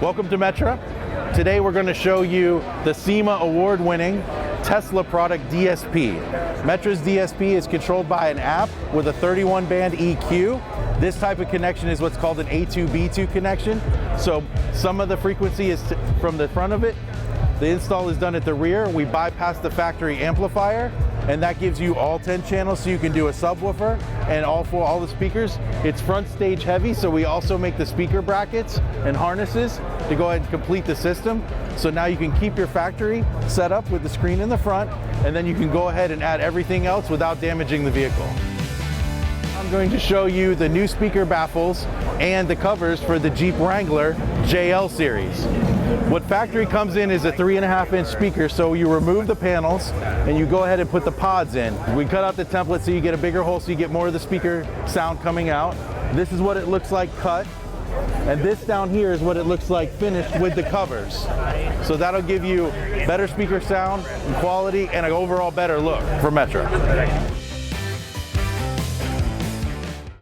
Welcome to Metra. Today we're going to show you the SEMA award-winning Tesla product DSP. Metra's DSP is controlled by an app with a 31-band EQ. This type of connection is what's called an A2B2 connection. So some of the frequency is from the front of it. The install is done at the rear. We bypass the factory amplifier, and that gives you all 10 channels, so you can do a subwoofer and all the speakers. It's front stage heavy, so we also make the speaker brackets and harnesses to go ahead and complete the system. So now you can keep your factory set up with the screen in the front, and then you can go ahead and add everything else without damaging the vehicle. I'm going to show you the new speaker baffles and the covers for the Jeep Wrangler JL series. What factory comes in is a 3.5-inch speaker, so you remove the panels and you go ahead and put the pods in. We cut out the template so you get a bigger hole, so you get more of the speaker sound coming out. This is what it looks like cut, and this down here is what it looks like finished with the covers. So that'll give you better speaker sound and quality and an overall better look for Metra.